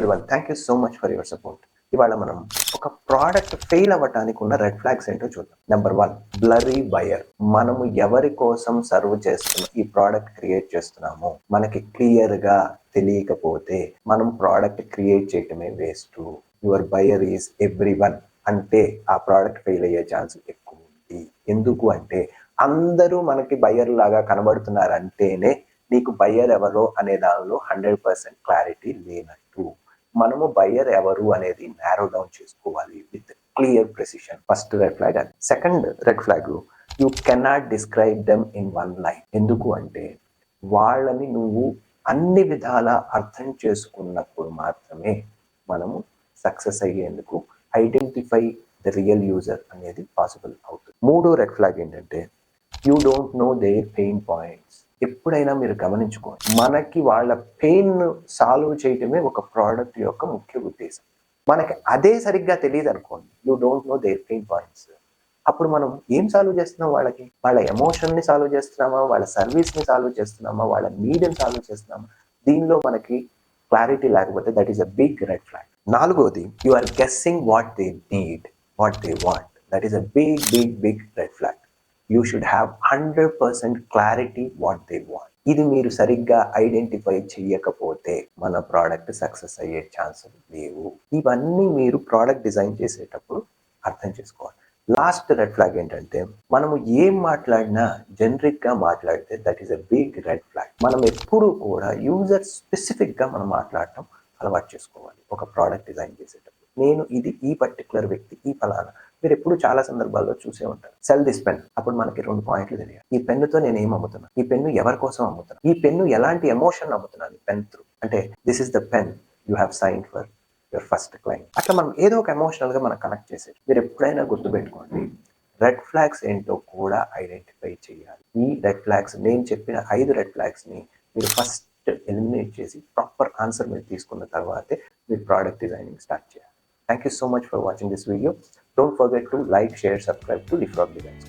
Everyone, thank you so much for your support. ఇవాళ మనం ఒక ప్రోడక్ట్ ఫెయిల్ అవ్వటానికి ఉన్న రెడ్ ఫ్లాగ్స్ ఏంటో చూద్దాం. Number 1, blurry buyer. మనము ఎవరి కోసం సర్వ్ చేస్తున్నాం, ఈ ప్రోడక్ట్ క్రియేట్ చేస్తున్నామో మనకి క్లియర్ గా తెలియకపోతే మనం ప్రోడక్ట్ క్రియేట్ చేయటమే waste. Your buyer is everyone అంటే ఆ ప్రోడక్ట్ ఫెయిల్ అయ్యే ఛాన్స్ ఎక్కువ ఉంది. ఎందుకు అంటే అందరూ మనకి బయర్ లాగా కనబడుతున్నారంటేనే నీకు బయ్యర్ ఎవరో అనే దానిలో 100% క్లారిటీ లేనట్టు. మనము బయ్యర్ ఎవరు అనేది నారో డౌన్ చేసుకోవాలి with clear precision. First red flag అది. Second red flag, you cannot describe them in 1 line. ఎందుకు అంటే వాళ్ళని నువ్వు అన్ని విధాల అర్థం చేసుకున్నప్పుడు మాత్రమే మనము సక్సెస్ అయ్యేందుకు ఐడెంటిఫై ద రియల్ యూజర్ అనేది పాసిబుల్ అవుతుంది. మూడో రెడ్ ఫ్లాగ్ ఏంటంటే you don't know their pain points. ఎప్పుడైనా మీరు గమనించుకోండి, మనకి వాళ్ళ పెయిన్ సాల్వ్ చేయటమే ఒక ప్రోడక్ట్ యొక్క ముఖ్య ఉద్దేశం. మనకి అదే సరిగ్గా తెలియదు అనుకోండి, you don't know their pain points. అప్పుడు మనం ఏం సాల్వ్ చేస్తున్నాం? వాళ్ళ ఎమోషన్ని సాల్వ్ చేస్తున్నామా, వాళ్ళ సర్వీస్ని సాల్వ్ చేస్తున్నామా, వాళ్ళ నీడ్ని సాల్వ్ చేస్తున్నామా? దీనిలో మనకి క్లారిటీ లేకపోతే that is a big red flag. నాలుగోది, you are guessing what they need, what they want. That is a big red flag. You should have 100% clarity what they want. ఇది మీరు సరిగ్గా ఐడెంటిఫై చేయకపోతే మన ప్రోడక్ట్ సక్సెస్ అయ్యే ఛాన్సులు లేవు. ఇవన్నీ మీరు ప్రోడక్ట్ డిజైన్ చేసేటప్పుడు అర్థం చేసుకోవాలి. లాస్ట్ రెడ్ ఫ్లాగ్ ఏంటంటే మనము ఏం మాట్లాడినా జనరిక్గా మాట్లాడితే that is a big red flag. మనం ఎప్పుడూ కూడా యూజర్ స్పెసిఫిక్గా మనం మాట్లాడటం అలవాటు చేసుకోవాలి ఒక ప్రోడక్ట్ డిజైన్ చేసేటప్పుడు. నేను ఇది ఈ పర్టికులర్ వ్యక్తి, ఈ ఫలానా. మీరు ఎప్పుడు చాలా సందర్భాల్లో చూసే ఉంటారు, సెల్ దిస్ పెన్. అప్పుడు మనకి 2 పాయింట్లు తెలియాలి. ఈ పెన్నుతో నేను ఏం అమ్ముతున్నా, ఈ పెన్ను ఎవరి కోసం అమ్ముతున్నా, ఈ పెన్ను ఎలాంటి ఎమోషన్ అమ్ముతున్నాను పెన్ త్రూ. అంటే this is the pen you have sign for your first client. అట్లా మనం ఏదో ఒక ఎమోషనల్గా మనం కనెక్ట్ చేసేది. మీరు ఎప్పుడైనా గుర్తుపెట్టుకోండి, రెడ్ ఫ్లాగ్స్ ఏంటో కూడా ఐడెంటిఫై చేయాలి. ఈ రెడ్ ఫ్లాగ్స్, నేను చెప్పిన 5 రెడ్ ఫ్లాగ్స్ని మీరు ఫస్ట్ ఎలిమినేట్ చేసి ప్రాపర్ ఆన్సర్ మీరు తీసుకున్న తర్వాతే మీరు ప్రోడక్ట్ డిజైనింగ్ స్టార్ట్ చేయాలి. Thank you so much for watching this video. Don't forget to like, share, subscribe to Leapfrog Designs.